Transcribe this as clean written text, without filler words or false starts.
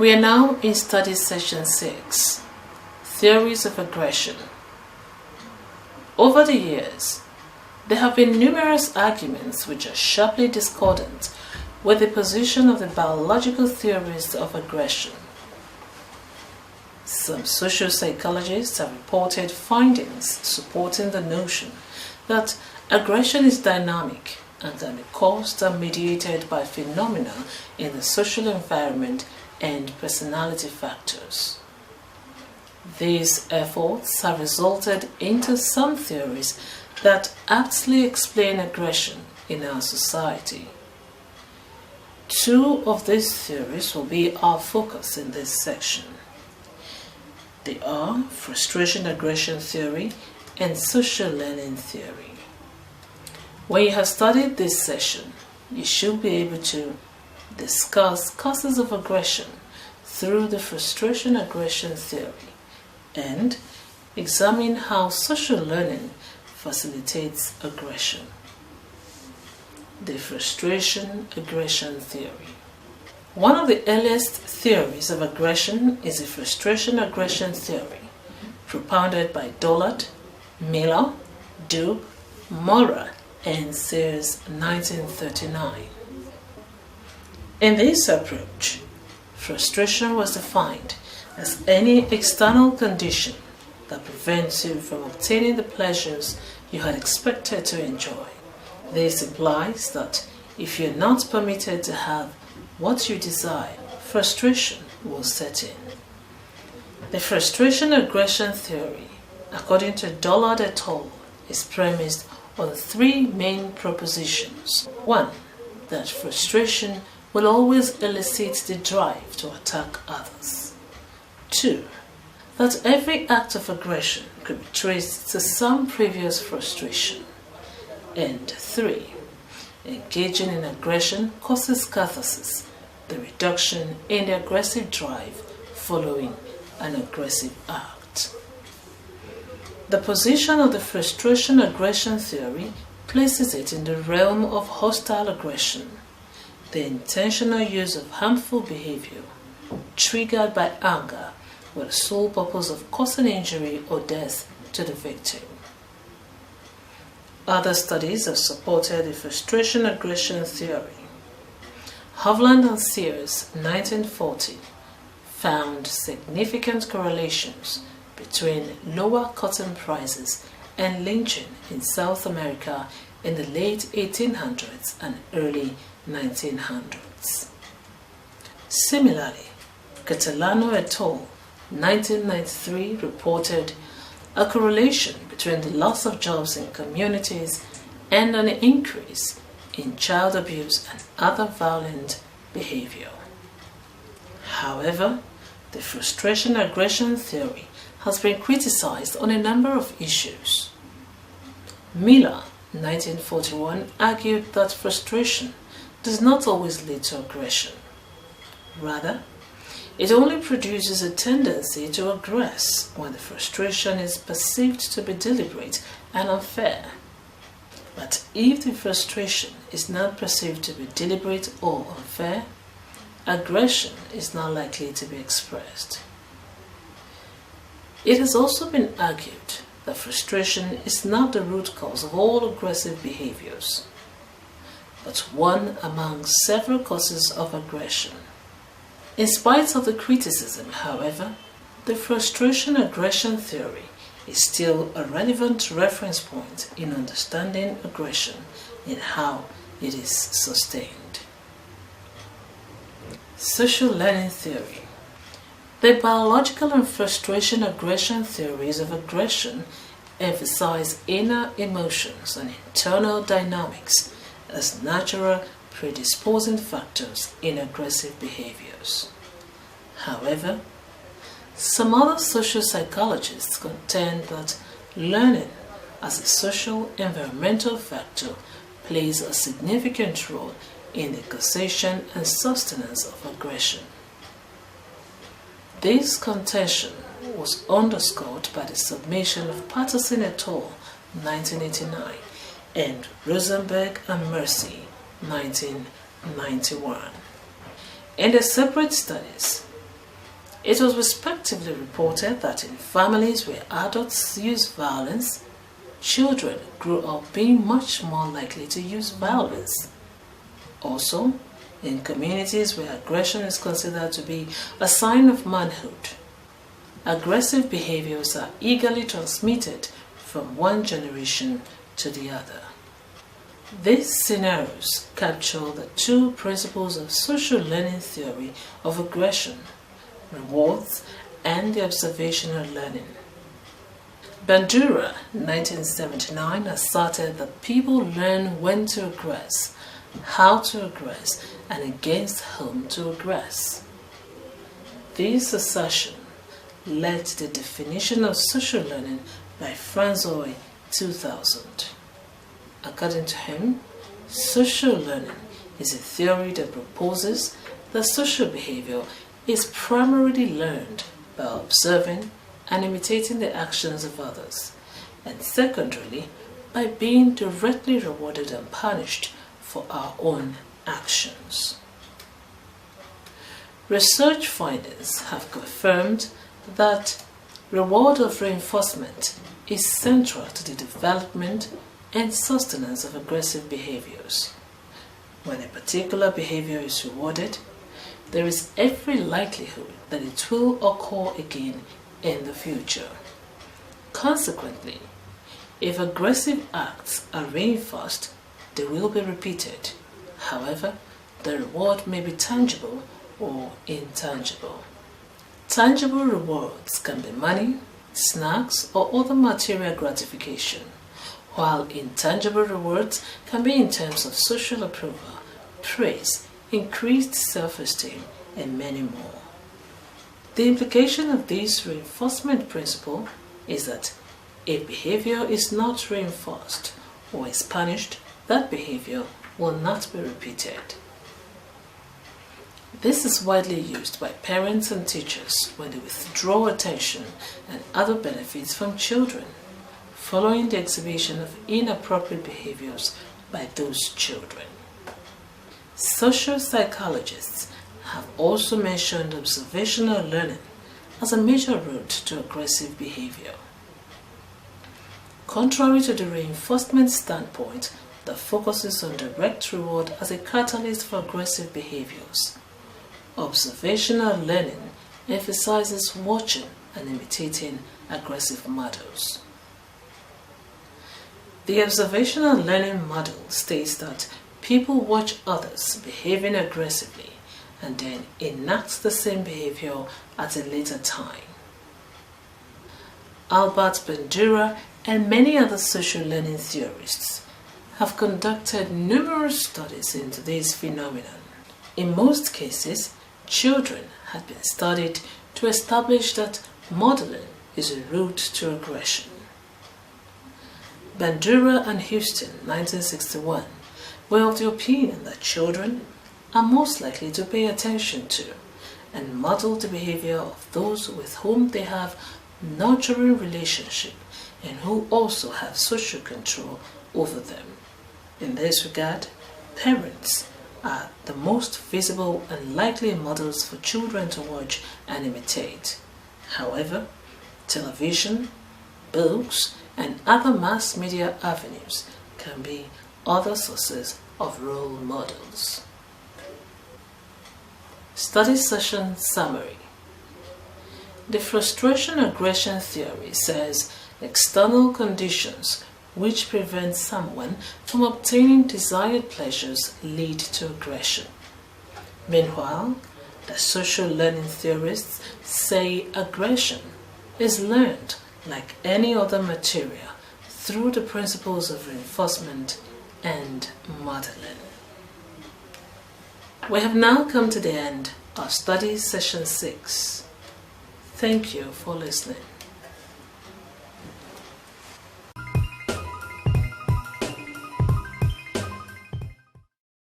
We are now in study session 6, Theories of Aggression. Over the years, there have been numerous arguments which are sharply discordant with the position of the biological theorists of aggression. Some social psychologists have reported findings supporting the notion that aggression is dynamic and can be caused and mediated by phenomena in the social environment and personality factors. These efforts have resulted into some theories that aptly explain aggression in our society. Two of these theories will be our focus in this section. They are frustration-aggression theory and social learning theory. When you have studied this session, you should be able to discuss causes of aggression through the frustration-aggression theory and examine how social learning facilitates aggression. The frustration-aggression theory. One of the earliest theories of aggression is the frustration-aggression theory, propounded by Dollard, Miller, Dube, Maurer, and Sears 1939. In this approach, frustration was defined as any external condition that prevents you from obtaining the pleasures you had expected to enjoy. This implies that if you're not permitted to have what you desire, frustration will set in. The frustration-aggression theory, according to Dollard et al., is premised on three main propositions. 1. That frustration will always elicit the drive to attack others. 2. That every act of aggression could be traced to some previous frustration. And 3. Engaging in aggression causes catharsis, the reduction in the aggressive drive following an aggressive act. The position of the frustration-aggression theory places it in the realm of hostile aggression, the intentional use of harmful behavior triggered by anger with the sole purpose of causing injury or death to the victim. Other studies have supported the frustration-aggression theory. Hovland and Sears, 1940, found significant correlations between lower cotton prices and lynching in South America in the late 1800s and early 1900s. Similarly, Catalano et al. 1993 reported a correlation between the loss of jobs in communities and an increase in child abuse and other violent behavior. However, the frustration-aggression theory has been criticized on a number of issues. Miller, 1941, argued that frustration does not always lead to aggression. Rather, it only produces a tendency to aggress when the frustration is perceived to be deliberate and unfair. But if the frustration is not perceived to be deliberate or unfair, aggression is not likely to be expressed. It has also been argued that frustration is not the root cause of all aggressive behaviors, but one among several causes of aggression. In spite of the criticism, however, the frustration-aggression theory is still a relevant reference point in understanding aggression and how it is sustained. Social learning theory. The biological and frustration-aggression theories of aggression emphasize inner emotions and internal dynamics as natural predisposing factors in aggressive behaviors. However, some other social psychologists contend that learning as a social environmental factor plays a significant role in the causation and sustenance of aggression. This contention was underscored by the submission of Patterson et al. 1989 and Rosenberg and Mercy 1991. In their separate studies, It was respectively reported that in families where adults use violence, children grew up being much more likely to use violence. Also, in communities where aggression is considered to be a sign of manhood, aggressive behaviors are eagerly transmitted from one generation to the other. These scenarios capture the two principles of social learning theory of aggression, rewards, and the observational learning. Bandura, 1979, asserted that people learn when to aggress, how to aggress, and against whom to aggress. This assertion led to the definition of social learning by Franzoy, 2000. According to him, social learning is a theory that proposes that social behavior is primarily learned by observing and imitating the actions of others, and secondarily by being directly rewarded and punished for our own actions. Research findings have confirmed that reward of reinforcement is central to the development and sustenance of aggressive behaviors. When a particular behavior is rewarded, there is every likelihood that it will occur again in the future. Consequently, if aggressive acts are reinforced, they will be repeated. However, the reward may be tangible or intangible. Tangible rewards can be money, snacks, or other material gratification, while intangible rewards can be in terms of social approval, praise, increased self-esteem, and many more. The implication of this reinforcement principle is that if behavior is not reinforced or is punished, that behavior will not be repeated. This is widely used by parents and teachers when they withdraw attention and other benefits from children, following the exhibition of inappropriate behaviors by those children. Social psychologists have also mentioned observational learning as a major route to aggressive behavior. Contrary to the reinforcement standpoint that focuses on direct reward as a catalyst for aggressive behaviors, observational learning emphasizes watching and imitating aggressive models. The observational learning model states that people watch others behaving aggressively and then enact the same behavior at a later time. Albert Bandura and many other social learning theorists have conducted numerous studies into this phenomenon. In most cases, children had been studied to establish that modeling is a route to aggression. Bandura and Houston, 1961, were of the opinion that children are most likely to pay attention to and model the behavior of those with whom they have nurturing relationship and who also have social control over them. In this regard, parents are the most visible and likely models for children to watch and imitate. However, television, books, and other mass media avenues can be other sources of role models. Study session summary. The frustration aggression theory says external conditions which prevent someone from obtaining desired pleasures lead to aggression. Meanwhile, the social learning theorists say aggression is learned like any other material through the principles of reinforcement and modeling. We have now come to the end of study session 6. Thank you for listening.